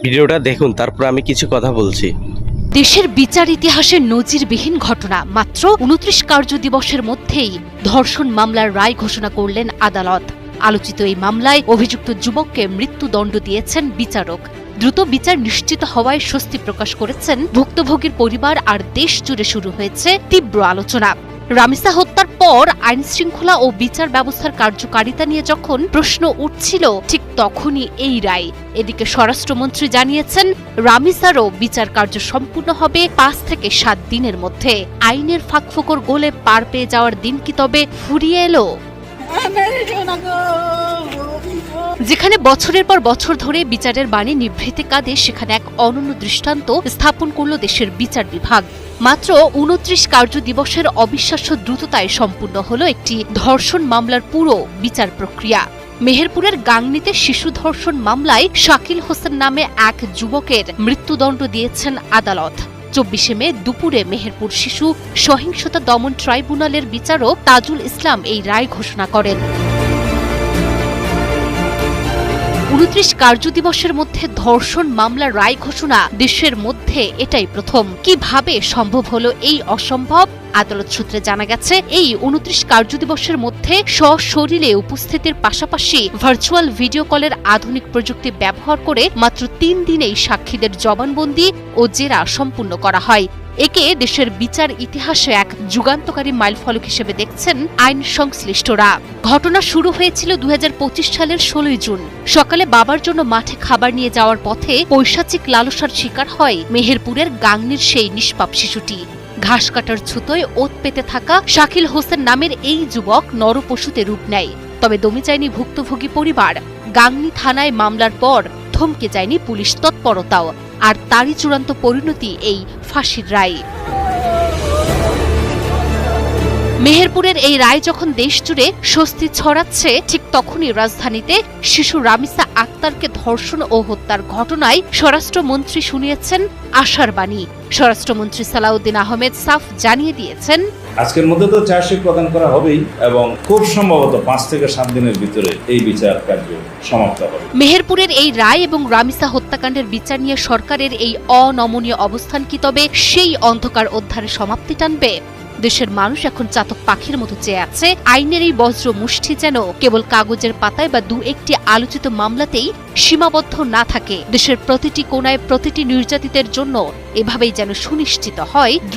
ভিডিওটা দেখুন, তারপর আমি কিছু কথা বলছি। দেশের বিচার ইতিহাসে নজিরবিহীন ঘটনা। মাত্র ২৯ কার্য দিবসের মধ্যেই ধর্ষণ মামলার রায় ঘোষণা করলেন আদালত। আলোচিত এই মামলায় অভিযুক্ত যুবককে মৃত্যুদণ্ড দিয়েছেন বিচারক। দ্রুত বিচার নিশ্চিত হওয়ায় স্বস্তি প্রকাশ করেছেন ভুক্তভোগীর পরিবার, আর দেশ জুড়ে শুরু হয়েছে তীব্র আলোচনা। রামিসা হত্যার পর আইন শৃঙ্খলা ও বিচার ব্যবস্থার কার্যকারিতা নিয়ে যখন প্রশ্ন উঠছিল, ঠিক তখনই এই রায়। এদিকে স্বরাষ্ট্রমন্ত্রী জানিয়েছেন, রামিসারও বিচার কার্য সম্পূর্ণ হবে ৫ থেকে ৭ দিনের মধ্যে। আইনের ফাঁকফোকর গোলে পার পেয়ে যাওয়ার দিন কি তবে ফুরিয়ে এলো? যেখানে বছরের পর বছর ধরে বিচারের বাণী নিভৃতে কাঁদে, সেখানে এক অনন্য দৃষ্টান্ত স্থাপন করল দেশের বিচার বিভাগ। মাত্র ২৯ কার্য দিবসের অবিশ্বাস্য দ্রুততায় সম্পূর্ণ হল একটি ধর্ষণ মামলার পুরো বিচার প্রক্রিয়া। মেহেরপুরের গাংনীতে শিশু ধর্ষণ মামলায় শাকিল হোসেন নামে এক যুবকের মৃত্যুদণ্ড দিয়েছেন আদালত। ২৪শে মে দুপুরে মেহেরপুর শিশু সহিংসতা দমন ট্রাইব্যুনালের বিচারক তাজুল ইসলাম এই রায় ঘোষণা করেন। ২৯ কার্য দিবসের মধ্যে ধর্ষণ মামলার রায় ঘোষণা দেশের মধ্যে এটাই প্রথম। কিভাবে সম্ভব হলো এই অসম্ভব? আদালত সূত্রে জানা গেছে, এই ২৯ কার্য দিবসের মধ্যে সশরীরে উপস্থিতির পাশাপাশি ভার্চুয়াল ভিডিও কলের আধুনিক প্রযুক্তি ব্যবহার করে মাত্র ৩ দিনেই সাক্ষীদের জবানবন্দি ও জেরা সম্পূর্ণ করা হয়। একে দেশের বিচার ইতিহাসে এক যুগান্তকারী মাইলফলক হিসেবে দেখছেন আইন সংশ্লিষ্টরা। ঘটনা শুরু হয়েছিল ২০২৫ সালের ১৬ জুন। সকালে বাবার জন্য মাঠে খাবার নিয়ে যাওয়ার পথে পৈশাচিক লালসার শিকার হয় মেহেরপুরের গাংনীর সেই নিষ্পাপ শিশুটি। ঘাস কাটার ছুতোয় ওত পেতে থাকা শাকিল হোসেন নামের এই যুবক নরপশুতে রূপ নেয়। তবে দমে যায়নি ভুক্তভোগী পরিবার। গাংনী থানায় মামলার পর থমকে যায়নি পুলিশ তৎপরতাও, আর তারই চূড়ান্ত পরিণতি এই ফাঁসির রায়। মেহেরপুরের এই রায় যখন দেশ জুড়ে স্বস্তি ছড়াচ্ছে, ঠিক তখনই রাজধানীতে শিশু রামিসা আক্তারকে ধর্ষণ ও হত্যার ঘটনায় স্বরাষ্ট্রমন্ত্রী শুনিয়েছেন আশার বাণী। স্বরাষ্ট্রমন্ত্রী সালাউদ্দিন আহমেদ সাফ জানিয়ে দিয়েছেন, আজকের মধ্যে তো চার্জশিট প্রদান করা হবেই এবং খুব সম্ভবত ৫ থেকে ৭ দিনের ভিতরে এই বিচার কার্য সমাপ্ত হবে। মেহেরপুরের এই রায় এবং রামিসা হত্যাকাণ্ডের বিচার নিয়ে সরকারের এই অনমনীয় অবস্থান কি তবে সেই অন্ধকার অধ্যায়ে সমাপ্তি টানবে? দেশের মানুষ এখন চাতক পাখির মতো চেয়ে আছে আইনের এই বজ্র মুষ্টি যেন কেবল কাগজের পাতায় বা দু একটি আলোচিত মামলাতেই সীমাবদ্ধ না থাকে। দেশের প্রতিটি কোণায় প্রতিটি নির্যাতিতের জন্য এভাবেই যেন সুনিশ্চিত হয়